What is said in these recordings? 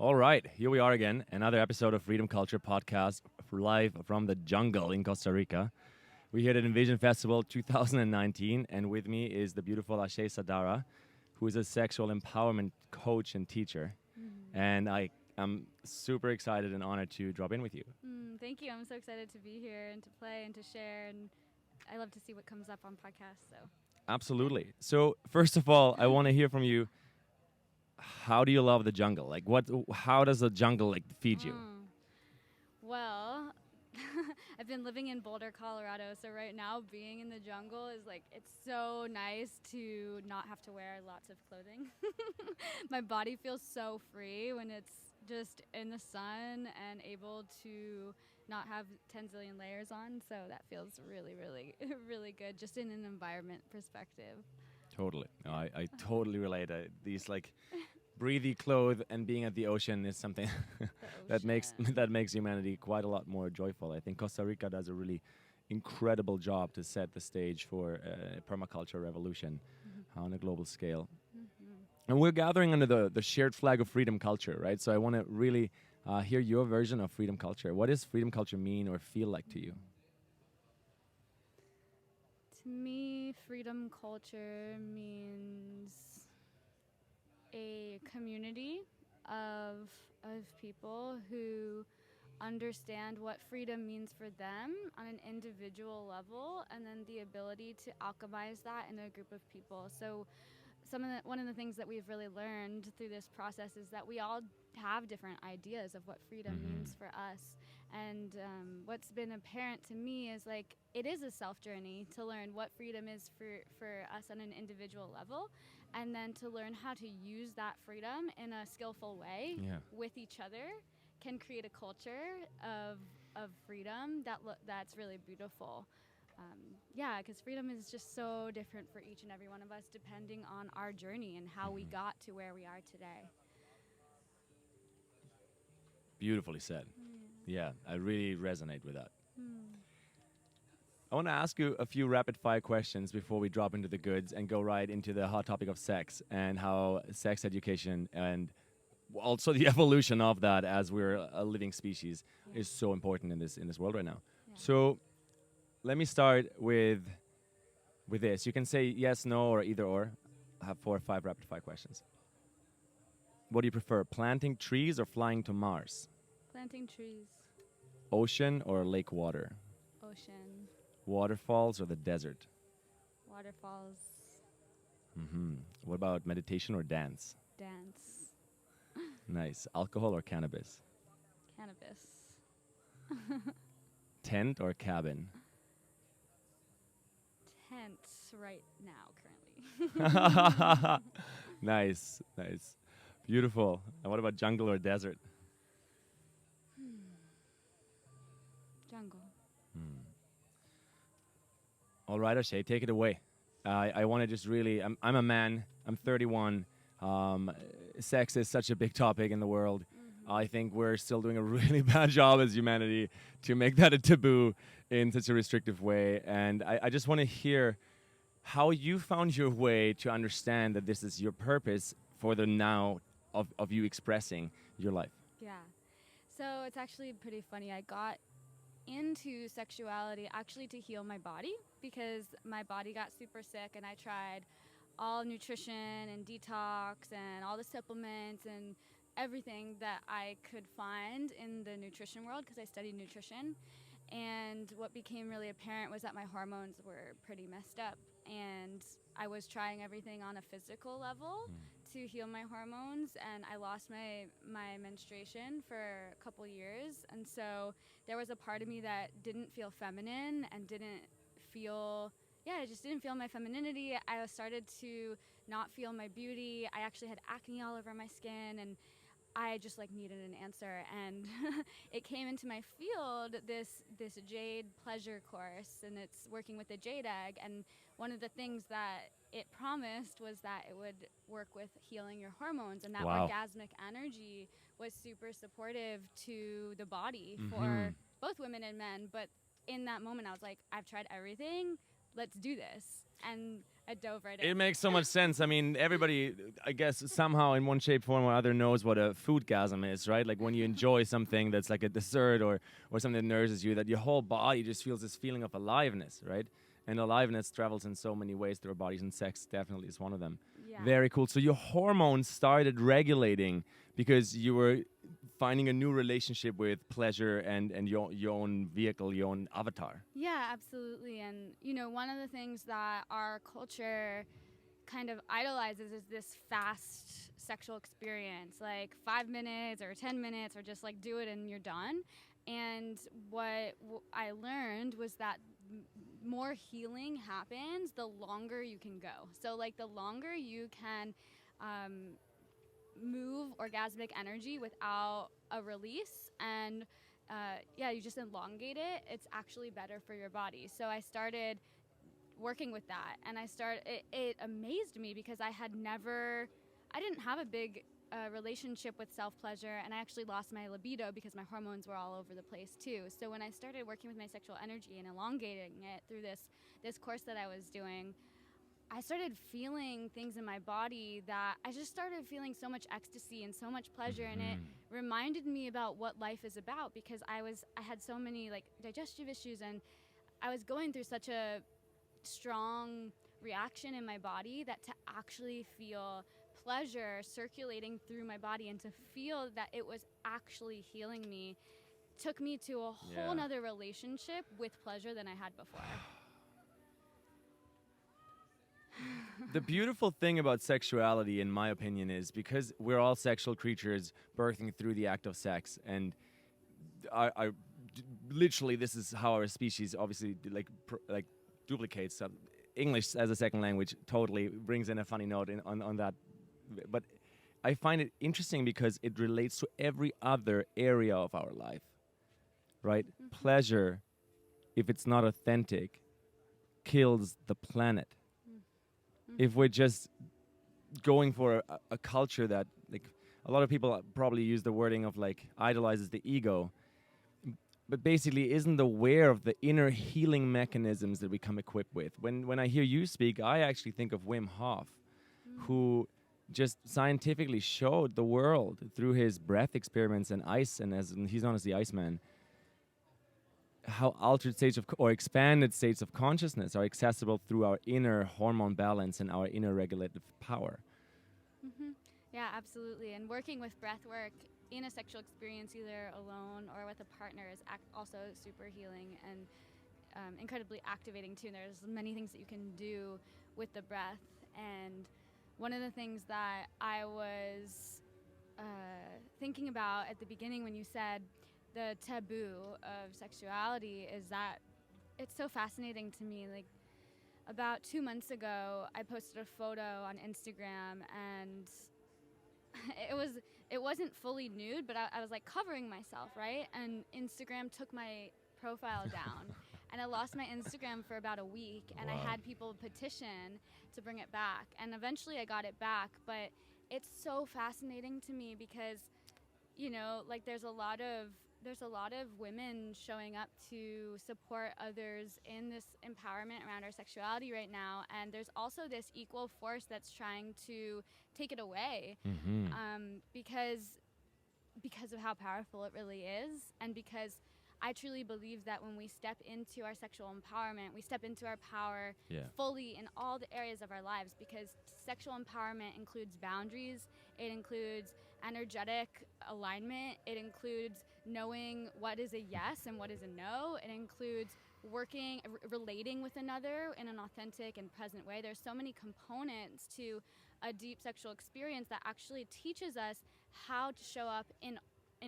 All right, here we are again, another episode of Freedom Culture Podcast, live from the jungle in Costa Rica. We're here at Envision Festival 2019, and with me is the beautiful Ashae Sundara, who is a sexual empowerment coach and teacher. And I am super excited and honored to drop in with you. Thank you. I'm so excited to be here and to play and to share, and I love to see what comes up on podcasts. So Absolutely. So first of all, I want to hear from you. How do you love the jungle? Like, how does the jungle feed you? Well, I've been living in Boulder, Colorado, so right now being in the jungle is it's so nice to not have to wear lots of clothing. My body feels so free when it's just in the sun and able to not have 10 zillion layers on, so that feels really, really, really good just in an environment perspective. Totally. No, I totally relate. These breathy clothes and being at the ocean is something that makes humanity quite a lot more joyful. I think Costa Rica does a really incredible job to set the stage for a permaculture revolution on a global scale. And we're gathering under the shared flag of freedom culture, right? So I want to really hear your version of freedom culture. What does freedom culture mean or feel like to you? To me, freedom culture means a community of people who understand what freedom means for them on an individual level, and then the ability to alchemize that in a group of people. So one of the things that we've really learned through this process is that we all have different ideas of what freedom means for us. And what's been apparent to me is it is a self journey to learn what freedom is for us on an individual level, and then to learn how to use that freedom in a skillful way with each other can create a culture of freedom that's really beautiful. Because freedom is just so different for each and every one of us depending on our journey and how we got to where we are today. Beautifully said. Yeah, I really resonate with that. I want to ask you a few rapid fire questions before we drop into the goods and go right into the hot topic of sex and how sex education and also the evolution of that as we're a living species is so important in this world right now. Yeah. So let me start with this. You can say yes, no, or either or. I have 4 or 5 rapid fire questions. What do you prefer, planting trees or flying to Mars? Planting trees. Ocean or lake water? Ocean. Waterfalls or the desert? Waterfalls. What about meditation or dance? Dance. Nice. Alcohol or cannabis? Cannabis. Tent or cabin? Tent right now, currently. Nice. Beautiful. And what about jungle or desert? Jungle. All right, Ashae, take it away. I want to just really, I'm a man, I'm 31. Sex is such a big topic in the world. I think we're still doing a really bad job as humanity to make that a taboo in such a restrictive way. And I just want to hear how you found your way to understand that this is your purpose for the now of you expressing your life. Yeah. So it's actually pretty funny. I got into sexuality actually to heal my body because my body got super sick, and I tried all nutrition and detox and all the supplements and everything that I could find in the nutrition world because I studied nutrition. And what became really apparent was that my hormones were pretty messed up, and I was trying everything on a physical level to heal my hormones, and I lost my menstruation for a couple years. And so there was a part of me that didn't feel feminine and I just didn't feel my femininity. I started to not feel my beauty. I actually had acne all over my skin, and I just needed an answer. And it came into my field, this Jade pleasure course, and it's working with the Jade egg. And one of the things that it promised was that it would work with healing your hormones, and that orgasmic energy was super supportive to the body for both women and men. But in that moment, I was like, I've tried everything. Let's do this. And I dove right It in. makes so much sense. I mean, everybody, I guess, somehow in one shape, form, or other knows what a foodgasm is, right? Like when you enjoy something that's like a dessert or something that nourishes you, that your whole body just feels this feeling of aliveness, right? And aliveness travels in so many ways through our bodies, and sex definitely is one of them. Yeah. Very cool. So your hormones started regulating because you were finding a new relationship with pleasure and your own vehicle, your own avatar. Yeah, absolutely. And, you know, one of the things that our culture kind of idolizes is this fast sexual experience, like 5 minutes or 10 minutes, or just like do it and you're done. And what I learned was that more healing happens the longer you can go. So, like, the longer you can move orgasmic energy without a release and you just elongate it, it's actually better for your body. So I started working with that, and it amazed me because I didn't have a big relationship with self-pleasure, and I actually lost my libido because my hormones were all over the place too. So when I started working with my sexual energy and elongating it through this course that I was doing, I started feeling things in my body that I just started feeling so much ecstasy and so much pleasure, and it reminded me about what life is about, because I had so many like digestive issues, and I was going through such a strong reaction in my body that to actually feel pleasure circulating through my body and to feel that it was actually healing me took me to a whole nother relationship with pleasure than I had before. The beautiful thing about sexuality, in my opinion, is because we're all sexual creatures birthing through the act of sex, and literally this is how our species obviously like duplicates. English as a second language totally brings in a funny note on that, but I find it interesting because it relates to every other area of our life, right? Pleasure, if it's not authentic, kills the planet. If we're just going for a culture that, like, a lot of people probably use the wording of like idolizes the ego, but basically isn't aware of the inner healing mechanisms that we come equipped with. When I hear you speak, I actually think of Wim Hof, who just scientifically showed the world through his breath experiments and ice, and he's known as the Iceman, how altered states or expanded states of consciousness are accessible through our inner hormone balance and our inner regulative power. Yeah, absolutely. And working with breath work in a sexual experience, either alone or with a partner, is also super healing and incredibly activating too. And there's many things that you can do with the breath. And one of the things that I was thinking about at the beginning when you said the taboo of sexuality is that it's so fascinating to me. Like, about 2 months ago, I posted a photo on Instagram, and it wasn't fully nude, but I was like covering myself, right? And Instagram took my profile down, and I lost my Instagram for about a week, and I had people petition to bring it back, and eventually I got it back. But it's so fascinating to me because, you know, like there's a lot of women showing up to support others in this empowerment around our sexuality right now, and there's also this equal force that's trying to take it away, because of how powerful it really is, and because I truly believe that when we step into our sexual empowerment, we step into our power fully in all the areas of our lives, because sexual empowerment includes boundaries, it includes energetic alignment, it includes knowing what is a yes and what is a no, it includes relating with another in an authentic and present way. There's so many components to a deep sexual experience that actually teaches us how to show up in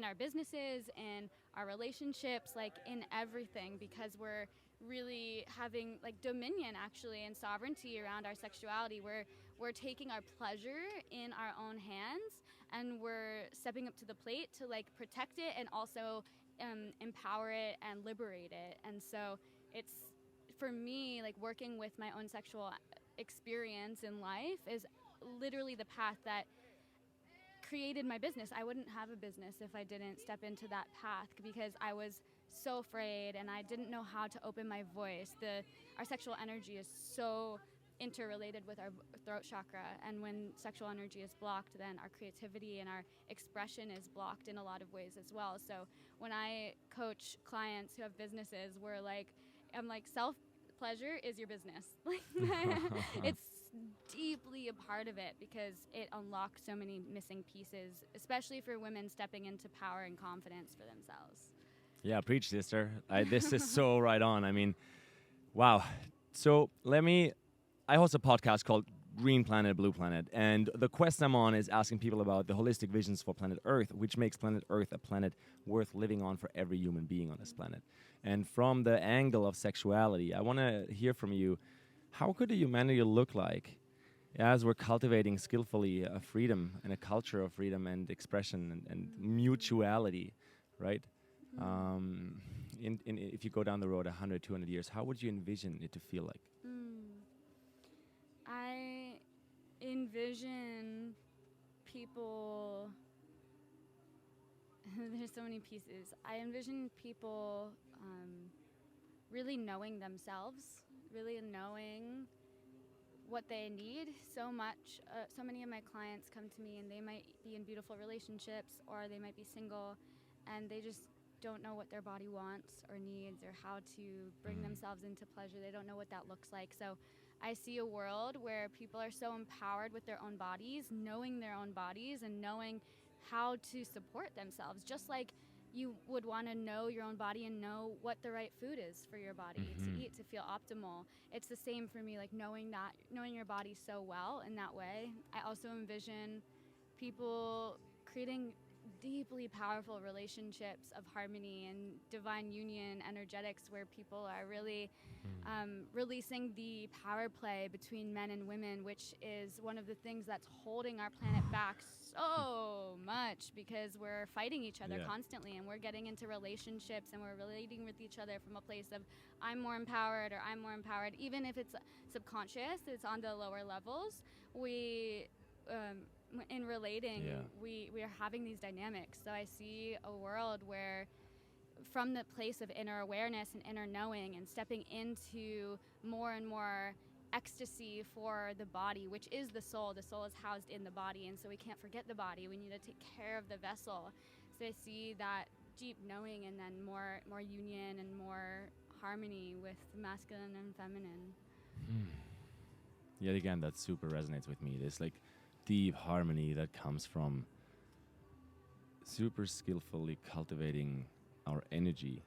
our businesses, in our relationships, like in everything, because we're really having like dominion actually and sovereignty around our sexuality. We're taking our pleasure in our own hands, and we're stepping up to the plate to like protect it and also empower it and liberate it. And so it's, for me, like working with my own sexual experience in life is literally the path that created my business. I wouldn't have a business if I didn't step into that path, because I was so afraid and I didn't know how to open my voice. Our sexual energy is so interrelated with our throat chakra, and when sexual energy is blocked, then our creativity and our expression is blocked in a lot of ways as well. So when I coach clients who have businesses, I'm like, self pleasure is your business. It's deeply a part of it because it unlocks so many missing pieces, especially for women stepping into power and confidence for themselves. Yeah, preach, sister. This is so right on. I mean, wow. So I host a podcast called Green Planet, Blue Planet, and the quest I'm on is asking people about the holistic visions for planet Earth, which makes planet Earth a planet worth living on for every human being on this planet. And from the angle of sexuality, I want to hear from you, how could a humanity look like as we're cultivating skillfully a freedom and a culture of freedom and expression and mutuality, right? If you go down the road 100, 200 years, how would you envision it to feel like? I envision people, there's so many pieces. I envision people really knowing themselves, really knowing what they need so much. So many of my clients come to me and they might be in beautiful relationships or they might be single and they just don't know what their body wants or needs or how to bring themselves into pleasure. They don't know what that looks like. So I see a world where people are so empowered with their own bodies, knowing their own bodies and knowing how to support themselves, just like you would want to know your own body and know what the right food is for your body to eat to feel optimal. It's the same for me, like knowing your body so well in that way. I also envision people creating deeply powerful relationships of harmony and divine union energetics where people are really releasing the power play between men and women, which is one of the things that's holding our planet back so much because we're fighting each other constantly and we're getting into relationships and we're relating with each other from a place of I'm more empowered or I'm more empowered. Even if it's subconscious, it's on the lower levels. We in relating, we are having these dynamics. So I see a world where from the place of inner awareness and inner knowing and stepping into more and more ecstasy for the body, which is the soul. The soul is housed in the body, and so we can't forget the body. We need to take care of the vessel. So I see that deep knowing and then more union and more harmony with masculine and feminine. Yet again, that super resonates with me. This like deep harmony that comes from super skillfully cultivating our energy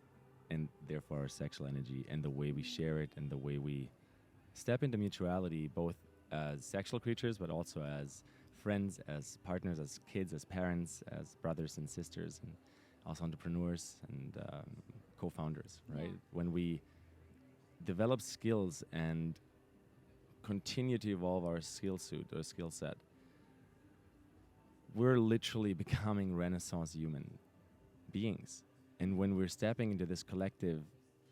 and therefore our sexual energy and the way we share it and the way we step into mutuality, both as sexual creatures, but also as friends, as partners, as kids, as parents, as brothers and sisters, and also entrepreneurs and co-founders, right? Yeah. When we develop skills and continue to evolve our skill suit or skill set, we're literally becoming Renaissance human beings. And when we're stepping into this collective,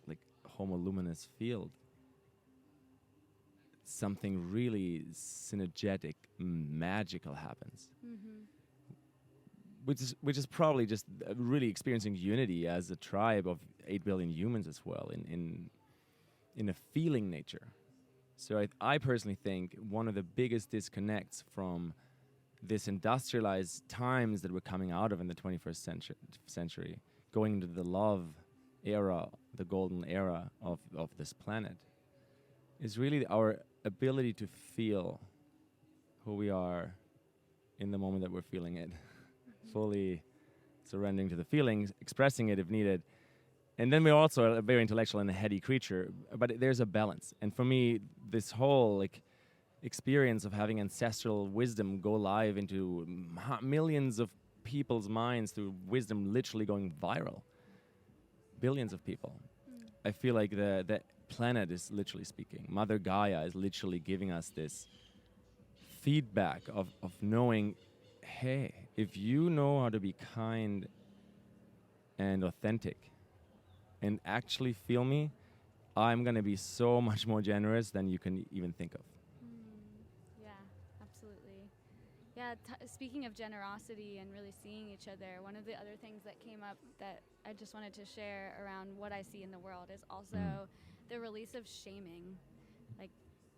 like homo luminous field, something really synergetic, magical happens. Which is probably just really experiencing unity as a tribe of 8 billion humans as well in a feeling nature. So I personally think one of the biggest disconnects from this industrialized times that we're coming out of in the 21st century, going into the love era, the golden era of this planet, is really our ability to feel who we are in the moment that we're feeling it, fully surrendering to the feelings, expressing it if needed. And then we're also a very intellectual and a heady creature, but there's a balance. And for me, this whole like experience of having ancestral wisdom go live into millions of people's minds through wisdom literally going viral, billions of people. I feel like the planet is literally speaking. Mother Gaia is literally giving us this feedback of knowing, hey, if you know how to be kind and authentic and actually feel me, I'm going to be so much more generous than you can even think of. Yeah, absolutely. Yeah, speaking of generosity and really seeing each other, one of the other things that came up that I just wanted to share around what I see in the world is also the release of shaming. Like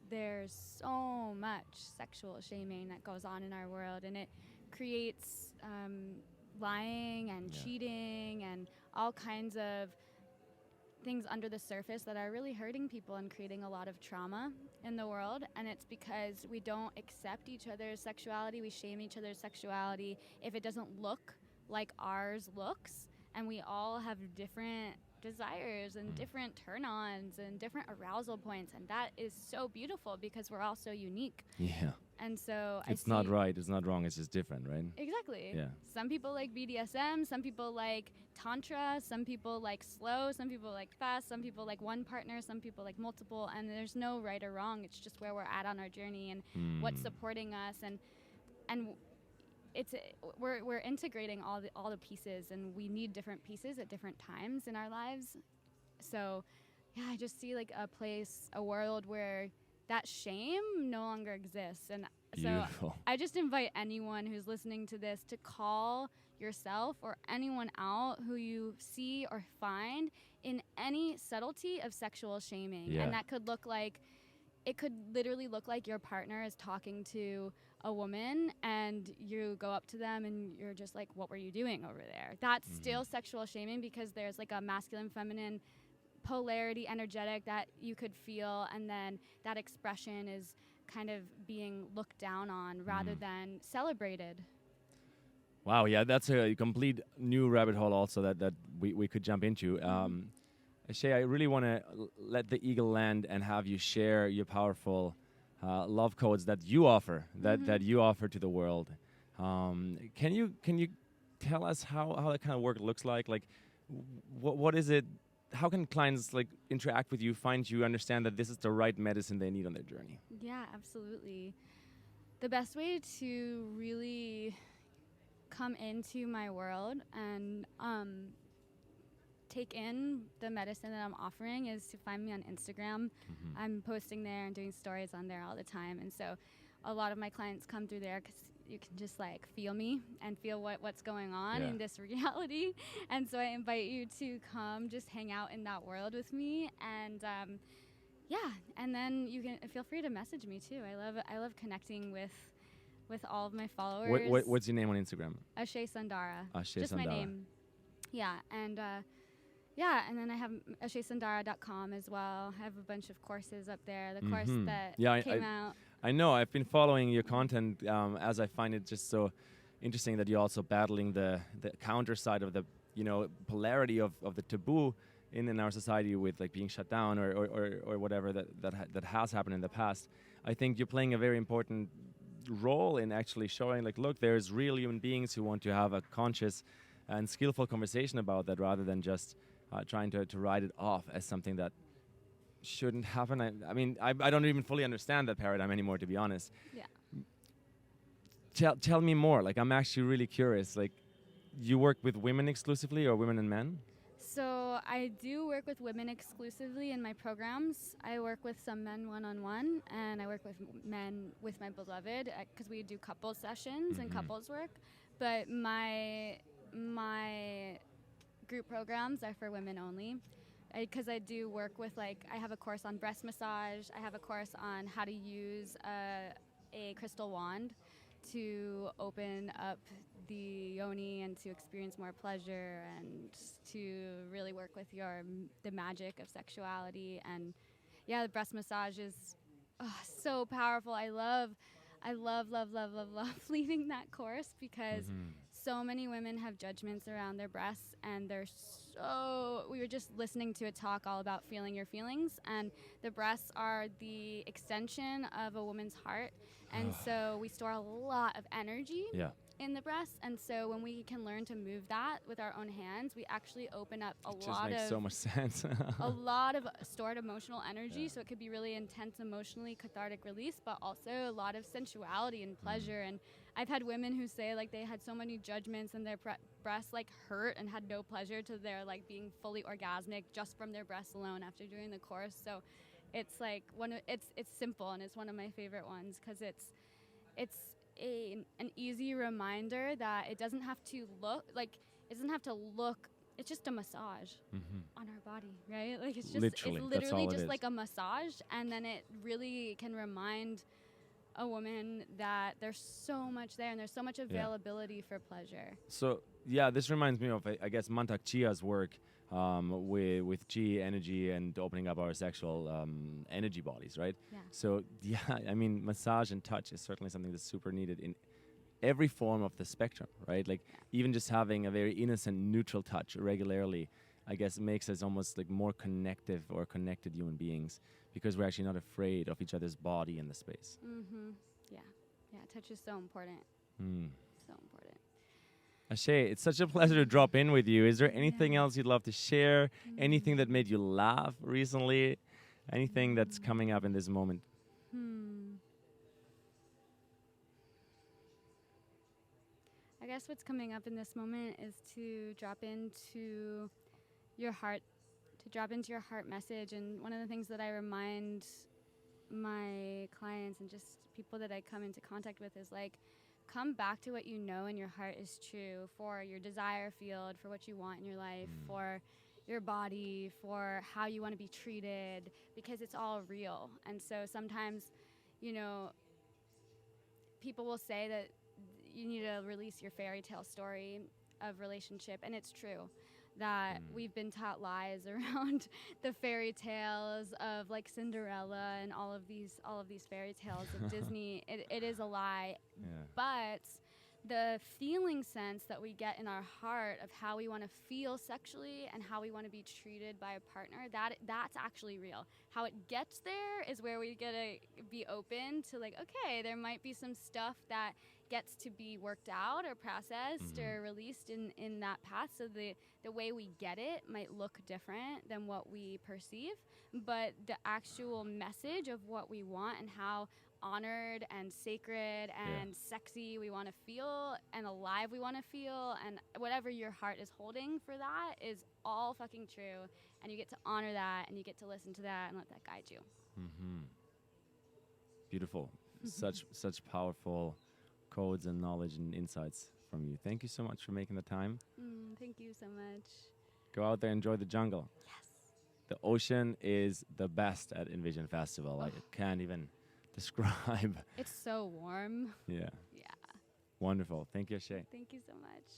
there's so much sexual shaming that goes on in our world, and it creates lying and cheating and all kinds of things under the surface that are really hurting people and creating a lot of trauma in the world. And it's because we don't accept each other's sexuality. We shame each other's sexuality if it doesn't look like ours looks. And we all have different desires and different turn-ons and different arousal points, and that is so beautiful because we're all so unique. Yeah. And so it's not right, it's not wrong, it's just different, right? Exactly. Yeah. Some people like BDSM, some people like Tantra, some people like slow, some people like fast, some people like one partner, some people like multiple, and there's no right or wrong. It's just where we're at on our journey and what's supporting us, and it's we're integrating all the pieces, and we need different pieces at different times in our lives. So yeah, I just see like a world where that shame no longer exists. And Beautiful. so I just invite anyone who's listening to this to call yourself or anyone out who you see or find in any subtlety of sexual shaming. Yeah. And that could look like, it could literally look like your partner is talking to a woman and you go up to them and you're just like, what were you doing over there? That's still sexual shaming, because there's like a masculine, feminine polarity, energetic that you could feel, and then that expression is kind of being looked down on rather than celebrated. Wow, yeah, that's a complete new rabbit hole also that we could jump into. Ashae, I really want to let the eagle land and have you share your powerful love codes that you offer, that you offer to the world. Can you tell us how that kind of work looks like? Like, what is it? How can clients like interact with you, find you, understand that this is the right medicine they need on their journey? Yeah, absolutely. The best way to really come into my world and take in the medicine that I'm offering is to find me on Instagram. I'm posting there and doing stories on there all the time. And so a lot of my clients come through there because you can just like feel me and feel what's going on in this reality. And so I invite you to come just hang out in that world with me. And and then you can feel free to message me too. I love connecting with all of my followers. What's your name on Instagram? Ashae Sundara. Ashae just Sundara. My name. Yeah, and and then I have AshaeSundara.com as well. I have a bunch of courses up there. The course that came out. I know. I've been following your content as I find it just so interesting that you're also battling the counter side of the polarity of the taboo in our society with like being shut down or whatever that has happened in the past. I think you're playing a very important role in actually showing like, look, there's real human beings who want to have a conscious and skillful conversation about that rather than just trying to write it off as something that shouldn't happen. I mean, I don't even fully understand that paradigm anymore, to be honest. Yeah. Tell me more. Like, I'm actually really curious. Like, you work with women exclusively or women and men? So I do work with women exclusively in my programs. I work with some men one-on-one, and I work with men with my beloved because we do couples sessions and couples work. But my group programs are for women only. Because I do work with, like, I have a course on breast massage. I have a course on how to use a crystal wand to open up the yoni and to experience more pleasure and to really work with the magic of sexuality. And yeah, the breast massage is so powerful. I love leading that course because so many women have judgments around their breasts, and we were just listening to a talk all about feeling your feelings, and the breasts are the extension of a woman's heart, and so we store a lot of energy in the breasts, and so when we can learn to move that with our own hands, we actually open up so much sense. a lot of stored emotional energy, so it could be really intense emotionally cathartic release, but also a lot of sensuality and pleasure. And I've had women who say like they had so many judgments and their breasts like hurt and had no pleasure to their like being fully orgasmic just from their breasts alone after doing the course. So it's like it's simple, and it's one of my favorite ones because it's an easy reminder that it doesn't have to look, it's just a massage. on our body, right? Like it's just Literally, it's that's literally all it just is. like a massage, and then it really can remind a woman that there's so much there and there's so much availability for pleasure. So yeah, this reminds me of I guess Mantak Chia's work with chi energy and opening up our sexual energy bodies, right? Yeah. So yeah, I mean, massage and touch is certainly something that's super needed in every form of the spectrum, right? Like even just having a very innocent, neutral touch regularly, I guess makes us almost like more connective or connected human beings because we're actually not afraid of each other's body in the space. Mm-hmm. Yeah. Yeah. Touch is so important. Mm. So important. Ashae, it's such a pleasure to drop in with you. Is there anything Yeah. else you'd love to share? Anything that made you laugh recently? Anything that's coming up in this moment? I guess what's coming up in this moment is to drop into your heart, to drop into your heart message. And one of the things that I remind my clients and just people that I come into contact with is like, come back to what you know in your heart is true for your desire field, for what you want in your life, for your body, for how you want to be treated, because it's all real. And so sometimes, you know, people will say that you need to release your fairy tale story of relationship, and it's true that we've been taught lies around the fairy tales of like Cinderella and all of these fairy tales of Disney. It is a lie, but the feeling sense that we get in our heart of how we want to feel sexually and how we want to be treated by a partner, that's actually real. How it gets there is where we gotta be open to like, okay, there might be some stuff that gets to be worked out or processed or released in that path. So the way we get it might look different than what we perceive, but the actual message of what we want and how honored and sacred and sexy we want to feel and alive we want to feel, and whatever your heart is holding for that is all fucking true, and you get to honor that and you get to listen to that and let that guide you. Beautiful. Such powerful codes and knowledge and insights from you. Thank you so much for making the time. Thank you so much. Go out there, enjoy the jungle. Yes. The ocean is the best at Envision Festival. I can't even describe. It's so warm. Yeah. Yeah. Wonderful. Thank you, Ashae. Thank you so much.